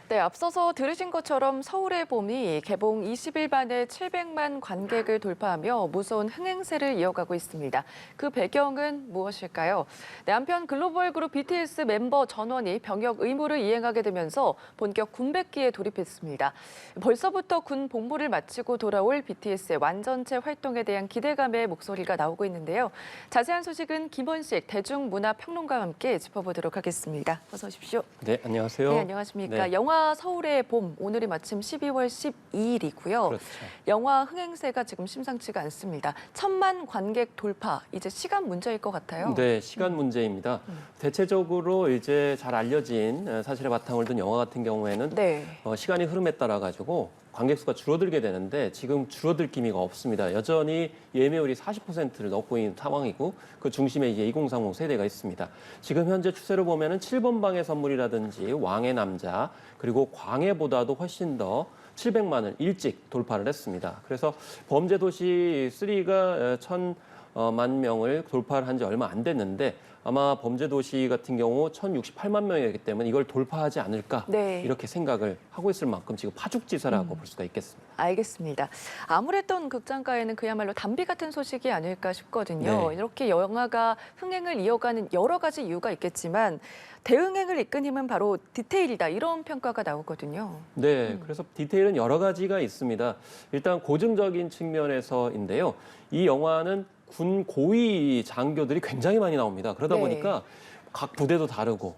네, 앞서서 들으신 것처럼 서울의 봄이 개봉 20일 만에 700만 관객을 돌파하며 무서운 흥행세를 이어가고 있습니다. 그 배경은 무엇일까요? 네, 한편 글로벌 그룹 BTS 멤버 전원이 병역 의무를 이행하게 되면서 본격 군백기에 돌입했습니다. 벌써부터 군 복무를 마치고 돌아올 BTS의 완전체 활동에 대한 기대감의 목소리가 나오고 있는데요. 자세한 소식은 김원식 대중문화평론가와 함께 짚어보도록 하겠습니다. 어서 오십시오. 네, 안녕하세요. 네, 안녕하십니까. 네. 영화 서울의 봄, 오늘이 마침 12월 12일이고요. 그렇죠. 영화 흥행세가 지금 심상치가 않습니다. 1,000만 관객 돌파, 이제 시간 문제일 것 같아요. 네, 시간 문제입니다. 대체적으로 이제 잘 알려진 사실의 바탕을 둔 영화 같은 경우에는 네. 시간이 흐름에 따라 가지고 관객 수가 줄어들게 되는데 지금 줄어들 기미가 없습니다. 여전히 예매율이 40%를 넘고 있는 상황이고 그 중심에 이제 2030 세대가 있습니다. 지금 현재 추세로 보면은 7번 방의 선물이라든지 왕의 남자 그리고 광해보다도 훨씬 더 700만을 일찍 돌파를 했습니다. 그래서 범죄도시 3가 1,000만 명을 돌파를 한 지 얼마 안 됐는데 아마 범죄도시 같은 경우 1,068만 명이기 때문에 이걸 돌파하지 않을까 네. 이렇게 생각을 하고 있을 만큼 지금 파죽지세라고 볼 수가 있겠습니다. 알겠습니다. 아무랬던 극장가에는 그야말로 단비 같은 소식이 아닐까 싶거든요. 네. 이렇게 영화가 흥행을 이어가는 여러 가지 이유가 있겠지만 대흥행을 이끈 힘은 바로 디테일이다. 이런 평가가 나오거든요. 네, 그래서 디테일은 여러 가지가 있습니다. 일단 고증적인 측면에서인데요. 이 영화는 군 고위 장교들이 굉장히 많이 나옵니다. 그러다 네. 보니까 각 부대도 다르고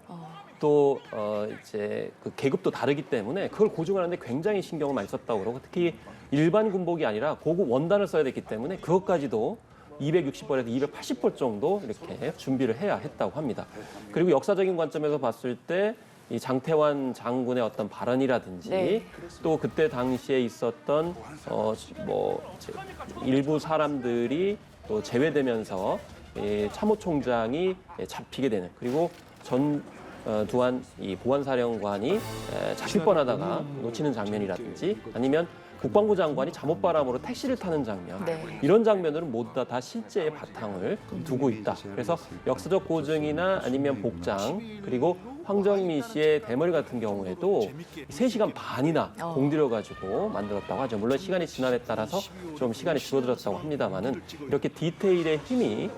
또 이제 그 계급도 다르기 때문에 그걸 고증하는데 굉장히 신경을 많이 썼다고 그러고 특히 일반 군복이 아니라 고급 원단을 써야 됐기 때문에 그것까지도 260벌에서 280벌 정도 이렇게 준비를 해야 했다고 합니다. 그리고 역사적인 관점에서 봤을 때 이 장태환 장군의 어떤 발언이라든지 네. 또 그때 당시에 있었던 일부 사람들이 또 제외되면서 참모총장이 잡히게 되는 그리고 전두환 이 보안사령관이 잡힐 뻔하다가 놓치는 장면이라든지 아니면 국방부 장관이 잠옷바람으로 택시를 타는 장면 네. 이런 장면들은 모두 다 실제의 바탕을 두고 있다. 그래서 역사적 고증이나 아니면 복장 그리고 황정민 씨의 대머리 같은 경우에도 3시간 반이나 공들여가지고 만들었다고 하죠. 물론 시간이 지남에 따라서 좀 시간이 줄어들었다고 합니다만은 이렇게 디테일의 힘이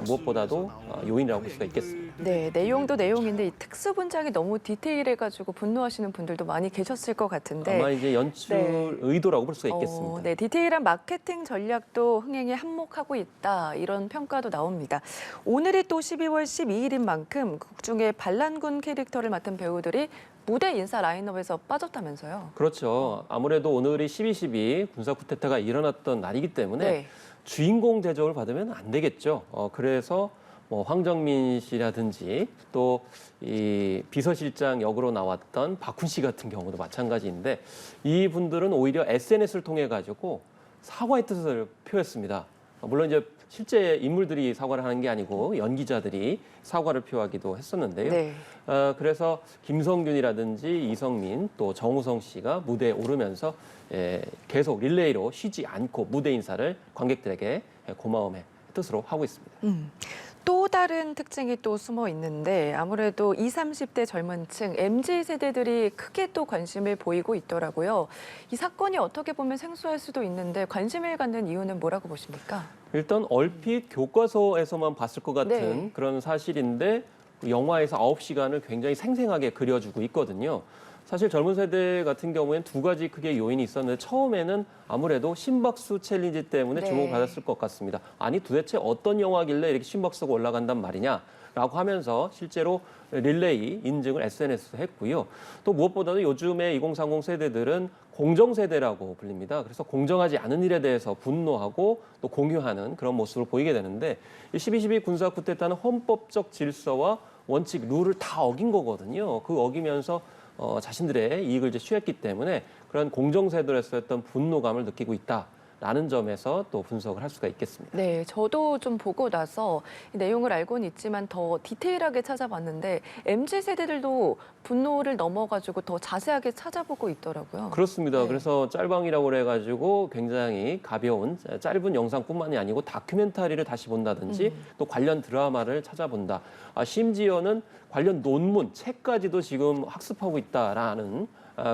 무엇보다도 요인이라고 볼 수가 있겠습니다. 네, 내용도 내용인데 이 특수 분장이 너무 디테일해가지고 분노하시는 분들도 많이 계셨을 것 같은데. 아마 이제 연출 네. 의도라고 볼 수가 있겠습니다. 네, 디테일한 마케팅 전략도 흥행에 한몫하고 있다. 이런 평가도 나옵니다. 오늘이 또 12월 12일인 만큼 극중의 반란군 캐릭터를 맡은 배우들이 무대 인사 라인업에서 빠졌다면서요? 그렇죠. 아무래도 오늘이 12.12 군사 쿠데타가 일어났던 날이기 때문에 네. 주인공 대접을 받으면 안 되겠죠. 그래서 황정민 씨라든지 또 이 비서실장 역으로 나왔던 박훈 씨 같은 경우도 마찬가지인데 이분들은 오히려 SNS를 통해 가지고 사과의 뜻을 표했습니다. 물론 이제 실제 인물들이 사과를 하는 게 아니고 연기자들이 사과를 표하기도 했었는데요. 네. 그래서 김성균이라든지 이성민 또 정우성 씨가 무대에 오르면서 계속 릴레이로 쉬지 않고 무대 인사를 관객들에게 고마움의 뜻으로 하고 있습니다. 또 다른 특징이 또 숨어 있는데 아무래도 20, 30대 젊은 층, MZ 세대들이 크게 또 관심을 보이고 있더라고요. 이 사건이 어떻게 보면 생소할 수도 있는데 관심을 갖는 이유는 뭐라고 보십니까? 일단 얼핏 교과서에서만 봤을 것 같은 네. 그런 사실인데 영화에서 9시간을 굉장히 생생하게 그려주고 있거든요. 사실 젊은 세대 같은 경우에는 두 가지 크게 요인이 있었는데 처음에는 아무래도 심박수 챌린지 때문에 네. 주목을 받았을 것 같습니다. 아니 도대체 어떤 영화길래 이렇게 심박수가 올라간단 말이냐라고 하면서 실제로 릴레이 인증을 SNS에서 했고요. 또 무엇보다도 요즘에 2030 세대들은 공정세대라고 불립니다. 그래서 공정하지 않은 일에 대해서 분노하고 또 공유하는 그런 모습을 보이게 되는데 12.12 군사 쿠데타는 헌법적 질서와 원칙, 룰을 다 어긴 거거든요. 그 어기면서 자신들의 이익을 이제 취했기 때문에 그런 공정세대로서 했던 분노감을 느끼고 있다라는 점에서 또 분석을 할 수가 있겠습니다. 네, 저도 좀 보고 나서 이 내용을 알고는 있지만 더 디테일하게 찾아봤는데 MZ 세대들도 분노를 넘어가지고 더 자세하게 찾아보고 있더라고요. 그렇습니다. 네. 그래서 짤방이라고 그래가지고 굉장히 가벼운 짧은 영상뿐만이 아니고 다큐멘터리를 다시 본다든지 또 관련 드라마를 찾아본다. 심지어는 관련 논문, 책까지도 지금 학습하고 있다라는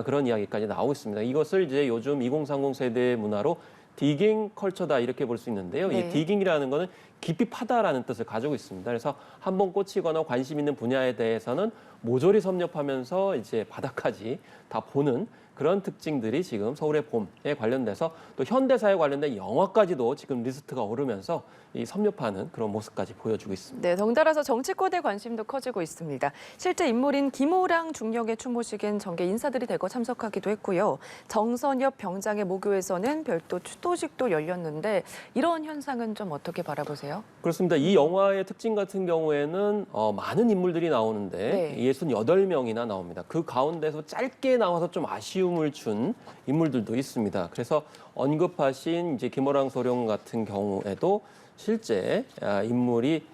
그런 이야기까지 나오고 있습니다. 이것을 이제 요즘 2030 세대 문화로 디깅 컬처다 이렇게 볼 수 있는데요. 네. 이 디깅이라는 거는 깊이 파다라는 뜻을 가지고 있습니다. 그래서 한번 꽂히거나 관심 있는 분야에 대해서는 모조리 섭렵하면서 이제 바닥까지 다 보는 그런 특징들이 지금 서울의 봄에 관련돼서 또 현대사에 관련된 영화까지도 지금 리스트가 오르면서 이 섭렵하는 그런 모습까지 보여주고 있습니다. 네, 덩달아서 정치권의 관심도 커지고 있습니다. 실제 인물인 김호랑 중령의 추모식엔 정계 인사들이 대거 참석하기도 했고요. 정선엽 병장의 모교에서는 별도 추도식도 열렸는데 이런 현상은 좀 어떻게 바라보세요? 그렇습니다. 이 영화의 특징 같은 경우에는 많은 인물들이 나오는데 네. 68명이나 나옵니다. 그 가운데서 짧게 나와서 좀 아쉬움을 준 인물들도 있습니다. 그래서 언급하신 이제 김호랑 소령 같은 경우에도 실제 인물이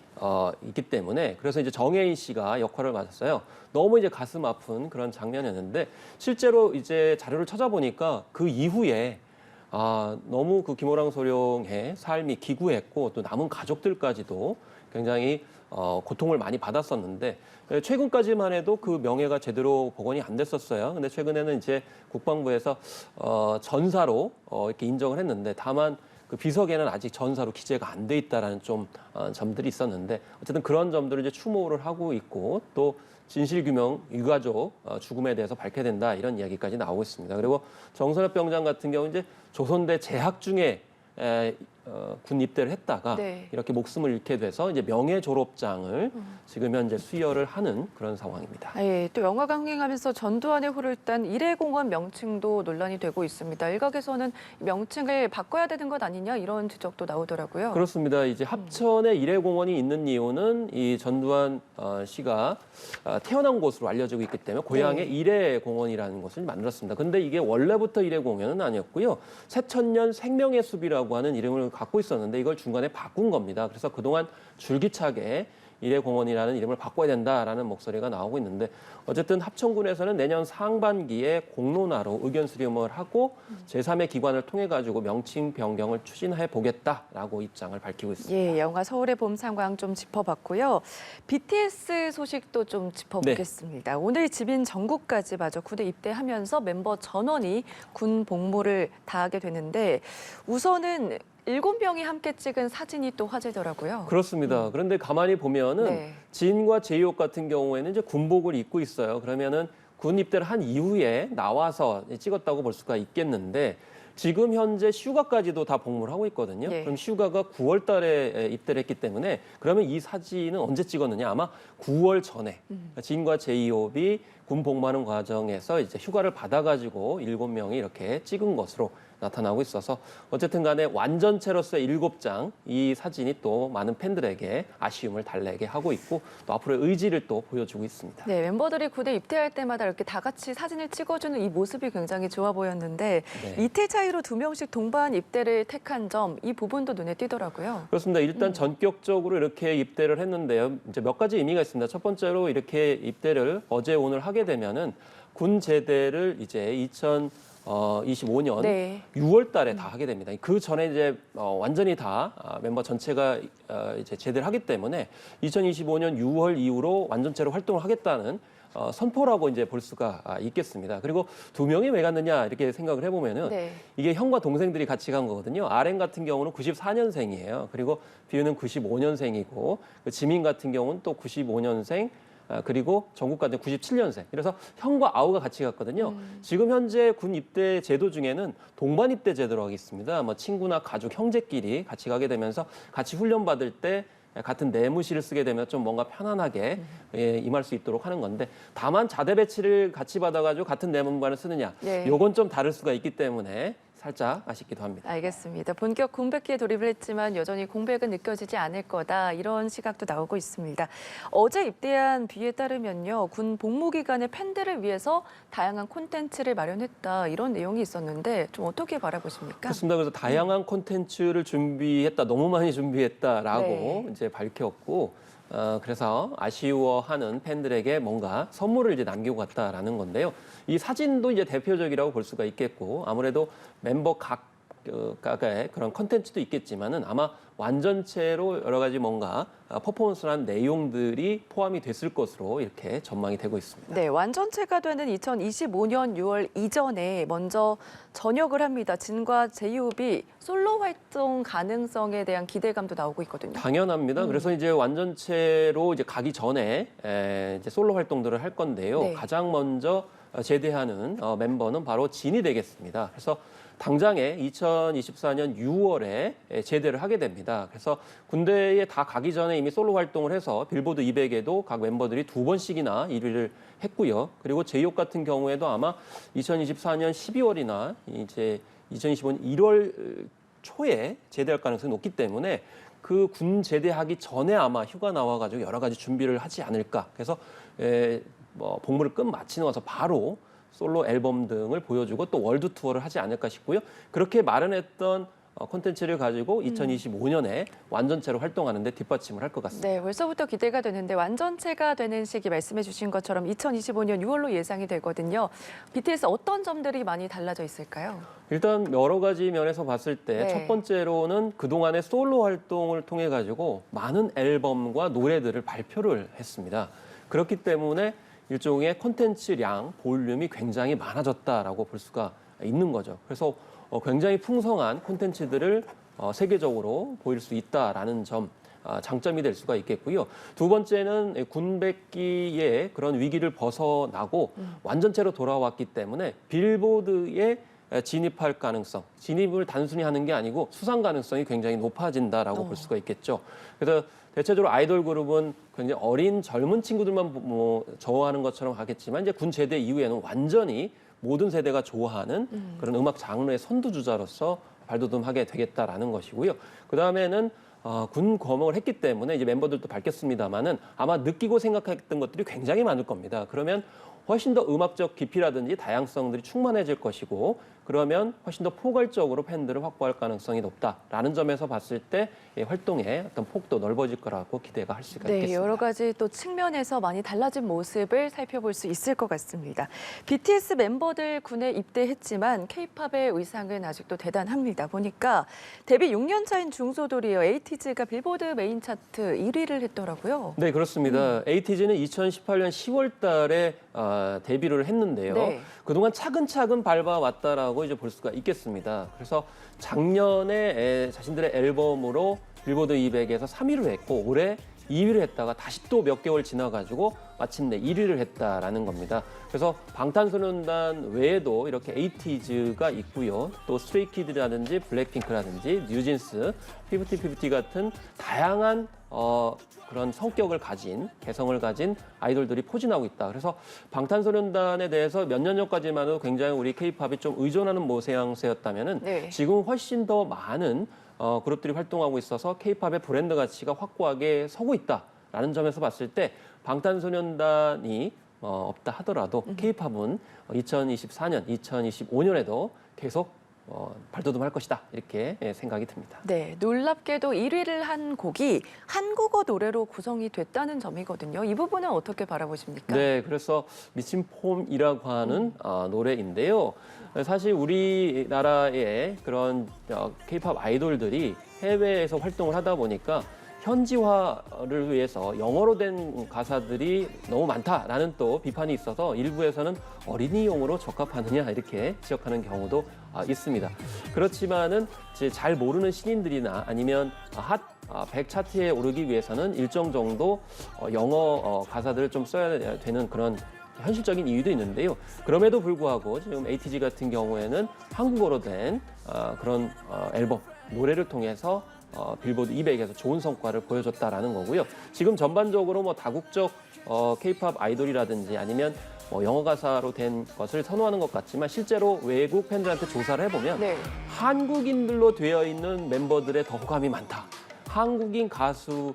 있기 때문에 그래서 이제 정혜인 씨가 역할을 맡았어요. 너무 이제 가슴 아픈 그런 장면이었는데 실제로 이제 자료를 찾아보니까 그 이후에 너무 그 김호랑 소령의 삶이 기구했고 또 남은 가족들까지도 굉장히 고통을 많이 받았었는데 최근까지만 해도 그 명예가 제대로 복원이 안 됐었어요. 근데 최근에는 이제 국방부에서 전사로 이렇게 인정을 했는데 다만 그 비석에는 아직 전사로 기재가 안 돼 있다라는 좀 점들이 있었는데 어쨌든 그런 점들을 이제 추모를 하고 있고 또 진실규명 유가족 죽음에 대해서 밝혀야 된다 이런 이야기까지 나오고 있습니다. 그리고 정선엽 병장 같은 경우 이제 조선대 재학 중에 군 입대를 했다가 네. 이렇게 목숨을 잃게 돼서 이제 명예 졸업장을 지금 현재 수여를 하는 그런 상황입니다. 예, 또 영화가 흥행하면서 전두환의 호를 딴 이래공원 명칭도 논란이 되고 있습니다. 일각에서는 명칭을 바꿔야 되는 것 아니냐 이런 지적도 나오더라고요. 그렇습니다. 이제 합천에 이래공원이 있는 이유는 이 전두환 씨가 태어난 곳으로 알려지고 있기 때문에 고향에 네. 이래공원이라는 것을 만들었습니다. 근데 이게 원래부터 이래공원은 아니었고요. 새천년 생명의 숲이라고 하는 이름을 갖고 있었는데 이걸 중간에 바꾼 겁니다. 그래서 그동안 줄기차게 이래공원이라는 이름을 바꿔야 된다라는 목소리가 나오고 있는데 어쨌든 합천군에서는 내년 상반기에 공론화로 의견 수렴을 하고 제3의 기관을 통해 가지고 명칭 변경을 추진해 보겠다라고 입장을 밝히고 있습니다. 예, 영화 서울의 봄 상황 좀 짚어봤고요. BTS 소식도 좀 짚어보겠습니다. 오늘 집인 정국까지 마저 군에 입대하면서 멤버 전원이 군 복무를 다하게 되는데 우선은 7명이 함께 찍은 사진이 또 화제더라고요. 그렇습니다. 그런데 가만히 보면은 네. 진과 제이홉 같은 경우에는 이제 군복을 입고 있어요. 그러면은 군 입대를 한 이후에 나와서 찍었다고 볼 수가 있겠는데 지금 현재 휴가까지도 다 복무를 하고 있거든요. 네. 그럼 휴가가 9월 달에 입대를 했기 때문에 그러면 이 사진은 언제 찍었느냐? 아마 9월 전에 진과 제이홉이 군 복무하는 과정에서 이제 휴가를 받아가지고 7명이 이렇게 찍은 것으로 나타나고 있어서 어쨌든 간에 완전체로서의 7장 이 사진이 또 많은 팬들에게 아쉬움을 달래게 하고 있고 또 앞으로의 의지를 또 보여주고 있습니다. 네, 멤버들이 군에 입대할 때마다 이렇게 다 같이 사진을 찍어주는 이 모습이 굉장히 좋아 보였는데 네. 이틀 차이로 2명씩 동반 입대를 택한 점, 이 부분도 눈에 띄더라고요. 그렇습니다. 일단 전격적으로 이렇게 입대를 했는데요. 이제 몇 가지 의미가 있습니다. 첫 번째로 이렇게 입대를 어제 오늘 하게 되면은 군 제대를 이제 2025년 네. 6월 달에 다 하게 됩니다. 그 전에 이제 완전히 다 멤버 전체가 이제 제대를 하기 때문에 2025년 6월 이후로 완전체로 활동을 하겠다는 선포라고 이제 볼 수가 있겠습니다. 그리고 2명이 왜 갔느냐 이렇게 생각을 해보면은 네. 이게 형과 동생들이 같이 간 거거든요. RM 같은 경우는 94년생이에요. 그리고 비유는 95년생이고 지민 같은 경우는 또 95년생. 그리고 정국 같은 97년생. 그래서 형과 아우가 같이 갔거든요. 지금 현재 군 입대 제도 중에는 동반 입대 제도라고 있습니다. 뭐 친구나 가족, 형제끼리 같이 가게 되면서 같이 훈련 받을 때 같은 내무실을 쓰게 되면 좀 뭔가 편안하게 임할 수 있도록 하는 건데 다만 자대 배치를 같이 받아가지고 같은 내무관을 쓰느냐. 네. 요건 좀 다를 수가 있기 때문에 살짝 아쉽기도 합니다. 알겠습니다. 본격 공백기에 돌입을 했지만 여전히 공백은 느껴지지 않을 거다. 이런 시각도 나오고 있습니다. 어제 입대한 비에 따르면요. 군 복무 기간에 팬들을 위해서 다양한 콘텐츠를 마련했다. 이런 내용이 있었는데 좀 어떻게 바라보십니까? 그렇습니다. 그래서 다양한 콘텐츠를 준비했다. 너무 많이 준비했다라고 네. 이제 밝혔고 그래서 아쉬워하는 팬들에게 뭔가 선물을 이제 남기고 갔다라는 건데요. 이 사진도 이제 대표적이라고 볼 수가 있겠고 아무래도 멤버 각 각의 그런 컨텐츠도 있겠지만은 아마 완전체로 여러 가지 뭔가 퍼포먼스란 내용들이 포함이 됐을 것으로 이렇게 전망이 되고 있습니다. 네, 완전체가 되는 2025년 6월 이전에 먼저 전역을 합니다. 진과 제이홉이 솔로 활동 가능성에 대한 기대감도 나오고 있거든요. 당연합니다. 그래서 이제 완전체로 이제 가기 전에 이제 솔로 활동들을 할 건데요. 네. 가장 먼저 제대하는 멤버는 바로 진이 되겠습니다. 그래서 당장에 2024년 6월에 제대를 하게 됩니다. 그래서 군대에 다 가기 전에 이미 솔로 활동을 해서 빌보드 200에도 각 멤버들이 2번씩이나 1위를 했고요. 그리고 제이홉 같은 경우에도 아마 2024년 12월이나 이제 2025년 1월 초에 제대할 가능성이 높기 때문에 그 군 제대하기 전에 아마 휴가 나와가지고 여러 가지 준비를 하지 않을까. 그래서 뭐 복무를 끝 마치고 나서 바로 솔로 앨범 등을 보여주고 또 월드 투어를 하지 않을까 싶고요. 그렇게 마련했던 콘텐츠를 가지고 2025년에 완전체로 활동하는 데 뒷받침을 할 것 같습니다. 네, 벌써부터 기대가 되는데 완전체가 되는 시기 말씀해 주신 것처럼 2025년 6월로 예상이 되거든요. BTS 어떤 점들이 많이 달라져 있을까요? 일단 여러 가지 면에서 봤을 때 네. 첫 번째로는 그동안의 솔로 활동을 통해 가지고 많은 앨범과 노래들을 발표를 했습니다. 그렇기 때문에 일종의 콘텐츠량, 볼륨이 굉장히 많아졌다라고 볼 수가 있는 거죠. 그래서 굉장히 풍성한 콘텐츠들을 세계적으로 보일 수 있다라는 점, 장점이 될 수가 있겠고요. 두 번째는 군백기의 그런 위기를 벗어나고 완전체로 돌아왔기 때문에 빌보드에 진입할 가능성, 진입을 단순히 하는 게 아니고 수상 가능성이 굉장히 높아진다라고 볼 수가 있겠죠. 그래서 대체적으로 아이돌 그룹은 굉장히 어린 젊은 친구들만 뭐 좋아하는 것처럼 하겠지만 이제 군 제대 이후에는 완전히 모든 세대가 좋아하는 그런 음악 장르의 선두주자로서 발돋움하게 되겠다라는 것이고요. 그 다음에는 군 검역을 했기 때문에 이제 멤버들도 밝혔습니다만은 아마 느끼고 생각했던 것들이 굉장히 많을 겁니다. 그러면 훨씬 더 음악적 깊이라든지 다양성들이 충만해질 것이고 그러면 훨씬 더 포괄적으로 팬들을 확보할 가능성이 높다라는 점에서 봤을 때 활동의 어떤 폭도 넓어질 거라고 기대가 할 수가 네, 있겠습니다. 여러 가지 또 측면에서 많이 달라진 모습을 살펴볼 수 있을 것 같습니다. BTS 멤버들 군에 입대했지만 K-팝의 의상은 아직도 대단합니다. 보니까 데뷔 6년 차인 중소돌이에요. 에이티즈가 빌보드 메인 차트 1위를 했더라고요. 네, 그렇습니다. 에이티즈는 2018년 10월 달에 데뷔를 했는데요. 네. 그동안 차근차근 밟아왔다라고 이제 볼 수가 있겠습니다. 그래서 작년에 자신들의 앨범으로 빌보드 200에서 3위를 했고 올해 2위를 했다가 다시 또 몇 개월 지나가지고 마침내 1위를 했다라는 겁니다. 그래서 방탄소년단 외에도 이렇게 에이티즈가 있고요. 또 스트레이키드라든지 블랙핑크라든지 뉴진스, 피프티피프티 같은 다양한 그런 성격을 가진, 개성을 가진 아이돌들이 포진하고 있다. 그래서 방탄소년단에 대해서 몇 년 전까지만 해도 굉장히 우리 K-팝이 좀 의존하는 모양새였다면은 네. 지금 훨씬 더 많은 그룹들이 활동하고 있어서 K-팝의 브랜드 가치가 확고하게 서고 있다라는 점에서 봤을 때 방탄소년단이 없다 하더라도 K-팝은 2024년, 2025년에도 계속 발돋움할 것이다 이렇게 생각이 듭니다. 네, 놀랍게도 1위를 한 곡이 한국어 노래로 구성이 됐다는 점이거든요. 이 부분은 어떻게 바라보십니까? 네, 그래서 미친 폼이라고 하는 노래인데요. 사실 우리나라의 그런 K-팝 아이돌들이 해외에서 활동을 하다 보니까 현지화를 위해서 영어로 된 가사들이 너무 많다라는 또 비판이 있어서 일부에서는 어린이용으로 적합하느냐 이렇게 지적하는 경우도 있습니다. 그렇지만은 이제 잘 모르는 신인들이나 아니면 핫 100 차트에 오르기 위해서는 일정 정도 영어 가사들을 좀 써야 되는 그런 현실적인 이유도 있는데요. 그럼에도 불구하고 지금 에이티즈 같은 경우에는 한국어로 된 그런 앨범, 노래를 통해서 빌보드 200에서 좋은 성과를 보여줬다라는 거고요. 지금 전반적으로 뭐 다국적 K-팝 아이돌이라든지 아니면 뭐 영어 가사로 된 것을 선호하는 것 같지만 실제로 외국 팬들한테 조사를 해보면 네. 한국인들로 되어 있는 멤버들의 더 호감이 많다. 한국인 가수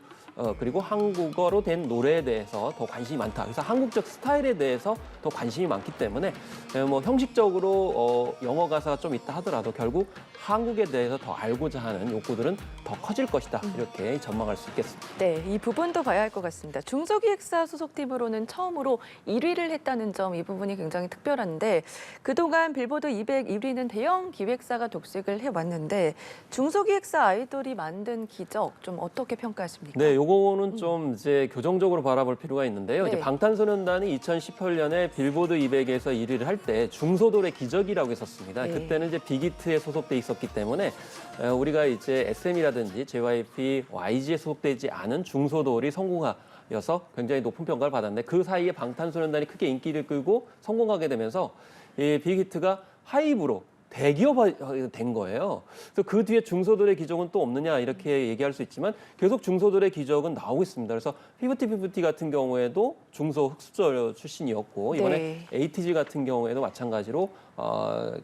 그리고 한국어로 된 노래에 대해서 더 관심이 많다. 그래서 한국적 스타일에 대해서 더 관심이 많기 때문에 뭐 형식적으로 영어 가사가 좀 있다 하더라도 결국 한국에 대해서 더 알고자 하는 욕구들은 더 커질 것이다. 이렇게 전망할 수 있겠습니다. 네, 이 부분도 봐야 할 것 같습니다. 중소기획사 소속팀으로는 처음으로 1위를 했다는 점, 이 부분이 굉장히 특별한데 그동안 빌보드 200 1위는 대형 기획사가 독식을 해왔는데 중소기획사 아이돌이 만든 기적 좀 어떻게 평가하십니까? 네, 요거는 좀 이제 교정적으로 바라볼 필요가 있는데요. 네. 이제 방탄소년단이 2018년에 빌보드 200에서 1위를 할 때 중소돌의 기적이라고 했었습니다. 네. 그때는 이제 빅히트에 소속돼 있었기 때문에 우리가 이제 SM이라든지 JYP, YG에 소속되지 않은 중소돌이 성공하여서 굉장히 높은 평가를 받았는데 그 사이에 방탄소년단이 크게 인기를 끌고 성공하게 되면서 이 빅히트가 하이브로 대기업이 된 거예요. 그래서 그 뒤에 중소돌의 기적은 또 없느냐 이렇게 얘기할 수 있지만 계속 중소돌의 기적은 나오고 있습니다. 그래서 피프티 같은 경우에도 중소 흑수저 출신이었고 이번에 네. ATG 같은 경우에도 마찬가지로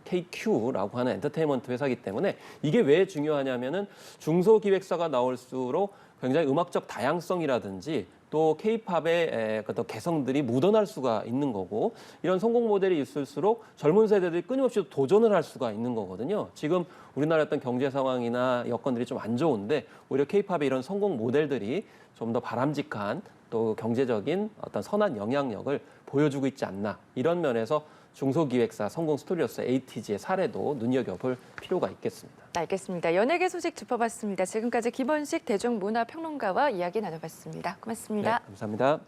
KQ라고 하는 엔터테인먼트 회사이기 때문에 이게 왜 중요하냐면은 중소기획사가 나올수록 굉장히 음악적 다양성이라든지 또 K-팝의 어떤 개성들이 묻어날 수가 있는 거고 이런 성공 모델이 있을수록 젊은 세대들이 끊임없이 도전을 할 수가 있는 거거든요. 지금 우리나라 어떤 경제 상황이나 여건들이 좀 안 좋은데 오히려 K-팝의 이런 성공 모델들이 좀 더 바람직한 또 경제적인 어떤 선한 영향력을 보여주고 있지 않나 이런 면에서 중소기획사 성공 스토리로서 ATG의 사례도 눈여겨볼 필요가 있겠습니다. 알겠습니다. 연예계 소식 짚어봤습니다. 지금까지 김원식 대중문화평론가와 이야기 나눠봤습니다. 고맙습니다. 네, 감사합니다.